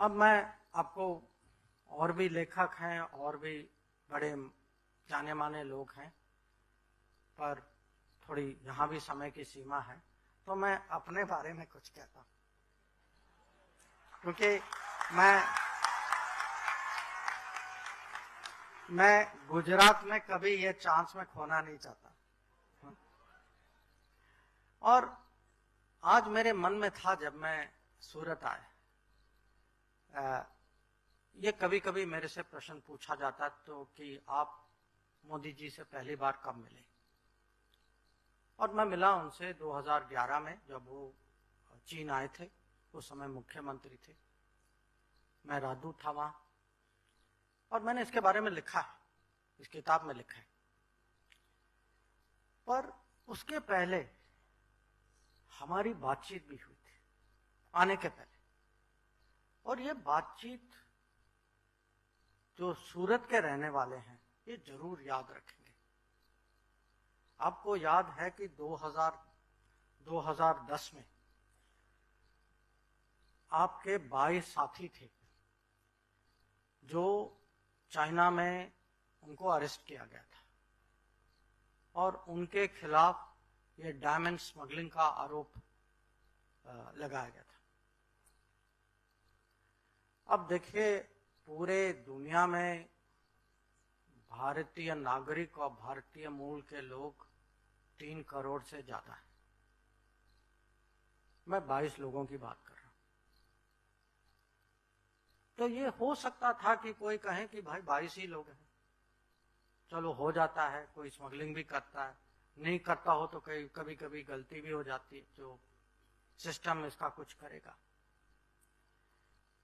अब मैं आपको, और भी लेखक हैं और भी बड़े जाने माने लोग हैं, पर थोड़ी यहाँ भी समय की सीमा है, तो मैं अपने बारे में कुछ कहता हूँ, क्योंकि मैं गुजरात में कभी ये चांस में खोना नहीं चाहता। और आज मेरे मन में था जब मैं सूरत आया, ये कभी कभी मेरे से प्रश्न पूछा जाता तो कि आप मोदी जी से पहली बार कब मिले, और मैं मिला उनसे 2011 में जब वो चीन आए थे। उस समय मुख्यमंत्री थे, मैं राजदूत था वहां, और मैंने इसके बारे में लिखा है, इस किताब में लिखा है। पर उसके पहले हमारी बातचीत भी हुई थी आने के पहले, और ये बातचीत जो सूरत के रहने वाले हैं ये जरूर याद रखेंगे। आपको याद है कि 2010 में आपके 22 साथी थे जो चाइना में उनको अरेस्ट किया गया था, और उनके खिलाफ ये डायमंड स्मगलिंग का आरोप लगाया गया था। अब देखिए, पूरे दुनिया में भारतीय नागरिक और भारतीय मूल के लोग 3 करोड़ से ज्यादा है। मैं 22 लोगों की बात कर रहा हूं। तो ये हो सकता था कि कोई कहे कि भाई 22 ही लोग हैं, चलो हो जाता है, कोई स्मगलिंग भी करता है, नहीं करता हो तो कभी कभी गलती भी हो जाती है, जो सिस्टम इसका कुछ करेगा।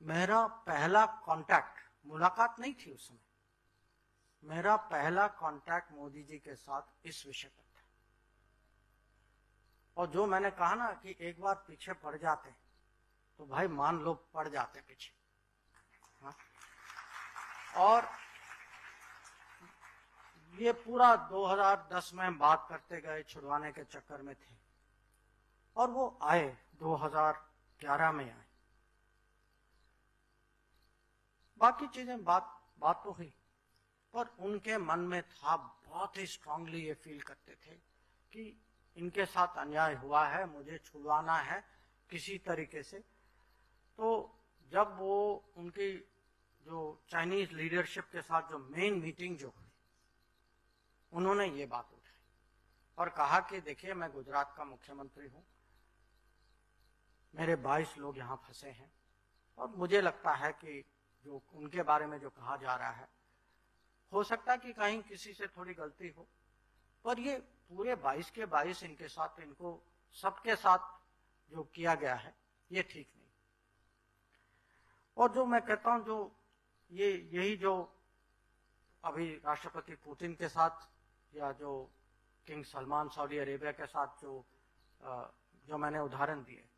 मेरा पहला कांटेक्ट, मुलाकात नहीं थी उस समय, मेरा पहला कांटेक्ट मोदी जी के साथ इस विषय पर था। और जो मैंने कहा ना कि एक बार पीछे पड़ जाते तो भाई मान लो पड़ जाते पीछे। हाँ? और ये पूरा 2010 में बात करते गए, छुड़वाने के चक्कर में थे, और वो आए 2011 में आए। बाकी चीजें बात तो हुई, पर उनके मन में था, बहुत ही स्ट्रांगली ये फील करते थे कि इनके साथ अन्याय हुआ है, मुझे छुड़वाना है किसी तरीके से। तो जब वो उनकी जो चाइनीज लीडरशिप के साथ जो मेन मीटिंग जो हुई, उन्होंने ये बात उठाई और कहा कि देखिए, मैं गुजरात का मुख्यमंत्री हूं, मेरे 22 लोग यहां फंसे हैं, और मुझे लगता है कि जो उनके बारे में जो कहा जा रहा है, हो सकता है कि कहीं किसी से थोड़ी गलती हो, पर ये पूरे 22 के 22 इनके साथ, इनको सबके साथ जो किया गया है ये ठीक नहीं। और जो मैं कहता हूं, जो यही जो अभी राष्ट्रपति पुतिन के साथ, या जो किंग सलमान सऊदी अरेबिया के साथ जो मैंने उदाहरण दिए,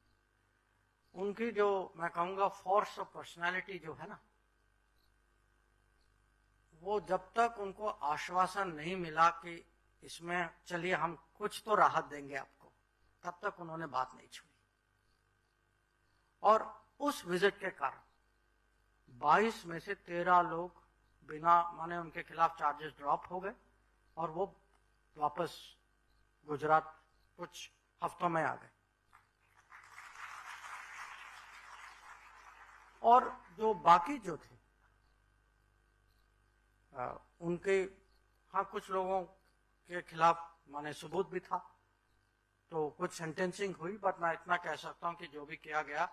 उनकी जो मैं कहूंगा फोर्स ऑफ पर्सनालिटी जो है ना, वो जब तक उनको आश्वासन नहीं मिला कि इसमें चलिए हम कुछ तो राहत देंगे आपको, तब तक उन्होंने बात नहीं छोड़ी। और उस विजिट के कारण 22 में से 13 लोग बिना माने, उनके खिलाफ चार्जेस ड्रॉप हो गए, और वो वापस गुजरात कुछ हफ्तों में आ गए। और जो बाकी जो थे उनके, हाँ, कुछ लोगों के खिलाफ माने सबूत भी था, तो कुछ सेंटेंसिंग हुई, बट मैं इतना कह सकता हूं कि जो भी किया गया,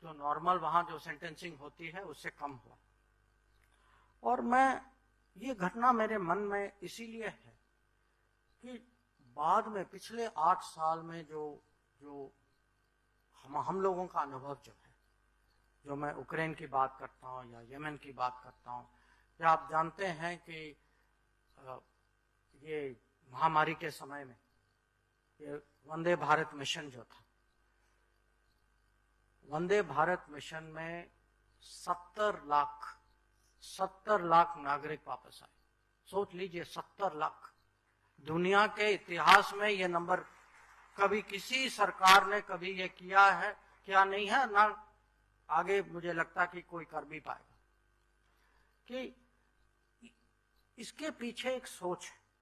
जो नॉर्मल वहां जो सेंटेंसिंग होती है उससे कम हुआ। और ये घटना मेरे मन में इसीलिए है कि बाद में पिछले 8 साल में जो हम लोगों का अनुभव जो है, जो मैं यूक्रेन की बात करता हूं या यमन की बात करता हूं, या आप जानते हैं कि ये महामारी के समय में ये वंदे भारत मिशन जो था, वंदे भारत मिशन में 70 लाख नागरिक वापस आए। सोच लीजिए, 70 लाख। दुनिया के इतिहास में ये नंबर कभी किसी सरकार ने कभी ये किया है क्या नहीं है, ना आगे मुझे लगता कि कोई कर भी पाएगा, कि इसके पीछे एक सोच है।